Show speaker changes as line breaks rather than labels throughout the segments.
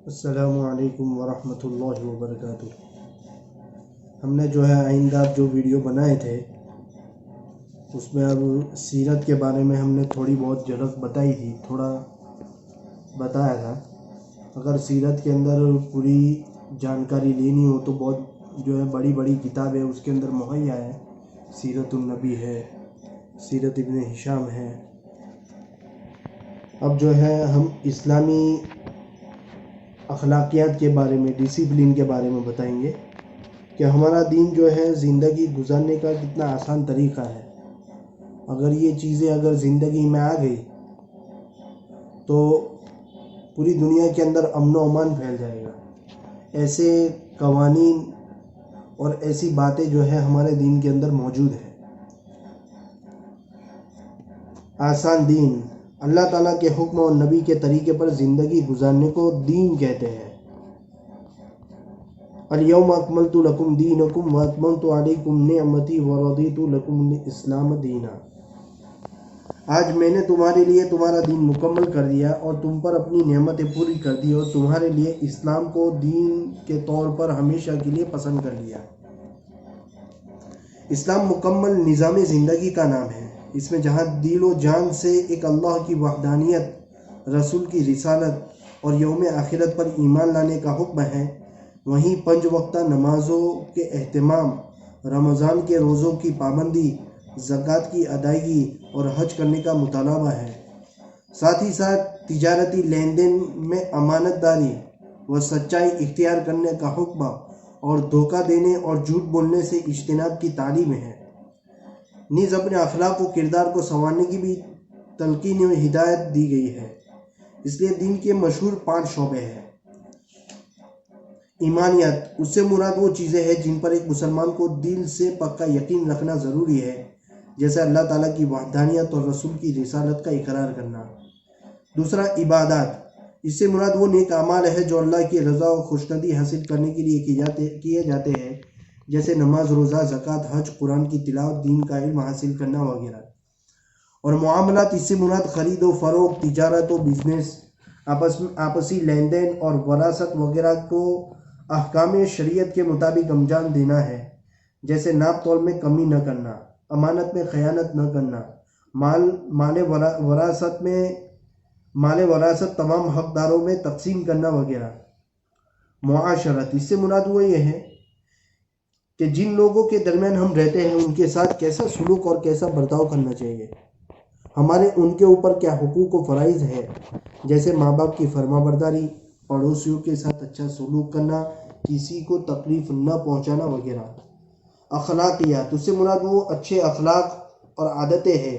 السلام علیکم ورحمۃ اللہ وبرکاتہ۔ ہم نے آئندہ جو ویڈیو بنائے تھے اس میں اب سیرت کے بارے میں ہم نے تھوڑی بہت جھلک بتائی تھی، تھوڑا بتایا تھا۔ اگر سیرت کے اندر پوری جانکاری لینی ہو تو بہت بڑی بڑی کتابیں اس کے اندر مہیا ہے۔ سیرت النبی ہے، سیرت ابن ہشام ہے۔ اب ہم اسلامی اخلاقیات کے بارے میں، ڈسپلن کے بارے میں بتائیں گے کہ ہمارا دین زندگی گزارنے کا کتنا آسان طریقہ ہے۔ اگر یہ چیزیں زندگی میں آ گئی تو پوری دنیا کے اندر امن و امان پھیل جائے گا۔ ایسے قوانین اور ایسی باتیں ہمارے دین کے اندر موجود ہیں۔ آسان دین، اللہ تعالیٰ کے حکم اور نبی کے طریقے پر زندگی گزارنے کو دین کہتے ہیں۔ الیوم اکملت لکم دینکم واتممت علیکم نعمتی ورضیت لکم الاسلام دینا۔ آج میں نے تمہارے لیے تمہارا دین مکمل کر دیا اور تم پر اپنی نعمتیں پوری کر دی اور تمہارے لیے اسلام کو دین کے طور پر ہمیشہ کے لیے پسند کر لیا۔ اسلام مکمل نظام زندگی کا نام ہے۔ اس میں جہاں دل و جان سے ایک اللہ کی وحدانیت، رسول کی رسالت اور یوم آخرت پر ایمان لانے کا حکم ہے، وہیں 5 وقتہ نمازوں کے اہتمام، رمضان کے روزوں کی پابندی، زکوٰۃ کی ادائیگی اور حج کرنے کا مطالبہ ہے۔ ساتھ ہی ساتھ تجارتی لین دین میں امانت داری و سچائی اختیار کرنے کا حکم اور دھوکہ دینے اور جھوٹ بولنے سے اجتناب کی تعلیم ہے۔ نیز اپنے اخلاق و کردار کو سنوارنے کی بھی تلقین و ہدایت دی گئی ہے۔ اس لیے دین کے مشہور 5 شعبے ہیں۔ ایمانیت، اس سے مراد وہ چیزیں ہیں جن پر ایک مسلمان کو دل سے پکا یقین رکھنا ضروری ہے، جیسے اللہ تعالیٰ کی وحدانیت اور رسول کی رسالت کا اقرار کرنا۔ دوسرا، عبادات، اس سے مراد وہ نیک اعمال ہے جو اللہ کی رضا و خوشنودی حاصل کرنے کے لیے کیے جاتے ہیں، جیسے نماز، روزہ، زکوٰۃ، حج، قرآن کی تلاوت، دین کا علم حاصل کرنا وغیرہ۔ اور معاملات، اس سے مراد خرید و فروخت، تجارت و بزنس، آپسی لین دین اور وراثت وغیرہ کو احکام شریعت کے مطابق انجام دینا ہے، جیسے ناپ تول میں کمی نہ کرنا، امانت میں خیانت نہ کرنا، مال وراثت تمام حقداروں میں تقسیم کرنا وغیرہ۔ معاشرت، اس سے مراد وہ یہ ہے کہ جن لوگوں کے درمیان ہم رہتے ہیں ان کے ساتھ کیسا سلوک اور کیسا برتاؤ کرنا چاہیے، ہمارے ان کے اوپر کیا حقوق و فرائض ہے، جیسے ماں باپ کی فرما برداری، پڑوسیوں کے ساتھ اچھا سلوک کرنا، کسی کو تکلیف نہ پہنچانا وغیرہ۔ اخلاقیات، اس سے مراد وہ اچھے اخلاق اور عادتیں ہیں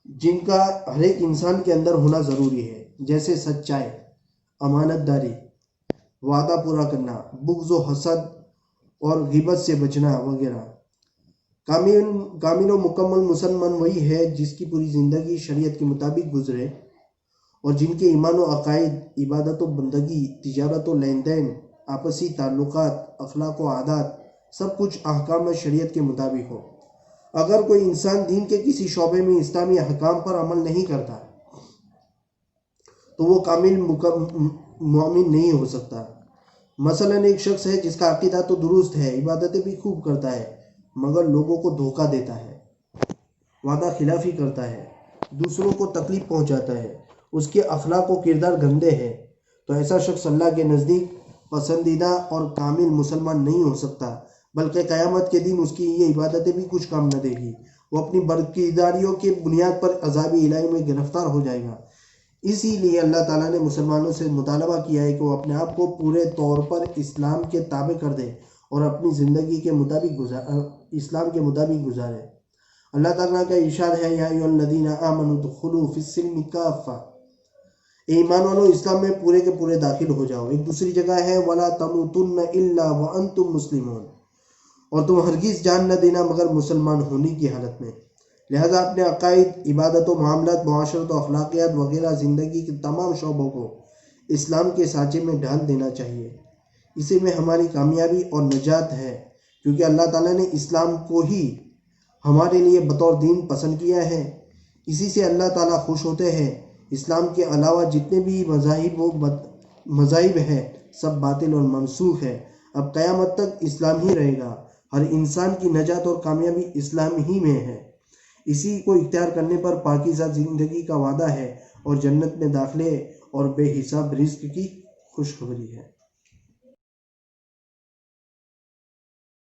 جن کا ہر ایک انسان کے اندر ہونا ضروری ہے، جیسے سچائی، امانت داری، وعدہ پورا کرنا، بغض و حسد اور غیبت سے بچنا وغیرہ۔ کامل و مکمل مسلمان وہی ہے جس کی پوری زندگی شریعت کے مطابق گزرے اور جن کے ایمان و عقائد، عبادت و بندگی، تجارت و لین دین، آپسی تعلقات، اخلاق و عادات، سب کچھ احکام شریعت کے مطابق ہو۔ اگر کوئی انسان دین کے کسی شعبے میں اسلامی احکام پر عمل نہیں کرتا تو وہ کامل مومن نہیں ہو سکتا۔ مثلا ایک شخص ہے جس کا عقیدہ تو درست ہے، عبادتیں بھی خوب کرتا ہے، مگر لوگوں کو دھوکہ دیتا ہے، وعدہ خلافی کرتا ہے، دوسروں کو تکلیف پہنچاتا ہے، اس کے اخلاق و کردار گندے ہیں، تو ایسا شخص اللہ کے نزدیک پسندیدہ اور کامل مسلمان نہیں ہو سکتا، بلکہ قیامت کے دن اس کی یہ عبادتیں بھی کچھ کام نہ دے گی، وہ اپنی برکیداریوں کی بنیاد پر عذاب الہی میں گرفتار ہو جائے گا۔ اسی لیے اللہ تعالیٰ نے مسلمانوں سے مطالبہ کیا ہے کہ وہ اپنے آپ کو پورے طور پر اسلام کے تابع کر دے اور اپنی زندگی کے مطابق اسلام کے مطابق گزارے۔ اللہ تعالیٰ کا ارشاد ہے، یا ایھا الذین آمنوا ادخلوا فی السلم کافۃ، اے ایمان والو اسلام میں پورے کے پورے داخل ہو جاؤ۔ ایک دوسری جگہ ہے، ولا تموتن الا وانتم مسلمون، اور تم ہرگز جان نہ دینا مگر مسلمان ہونے کی حالت میں۔ لہذا اپنے عقائد، عبادت و معاملات، معاشرت و اخلاقیات وغیرہ زندگی کے تمام شعبوں کو اسلام کے سانچے میں ڈھال دینا چاہیے۔ اسی میں ہماری کامیابی اور نجات ہے، کیونکہ اللہ تعالیٰ نے اسلام کو ہی ہمارے لیے بطور دین پسند کیا ہے۔ اسی سے اللہ تعالیٰ خوش ہوتے ہیں۔ اسلام کے علاوہ جتنے بھی مذاہب و مذاہب ہے سب باطل اور منسوخ ہے. اب قیامت تک اسلام ہی رہے گا. ہر انسان کی نجات اور کامیابی اسلام ہی میں ہے. اسی کو اختیار کرنے پر پاکیزہ زندگی کا وعدہ ہے اور جنت میں داخلے اور بے حساب رزق کی خوشخبری ہے.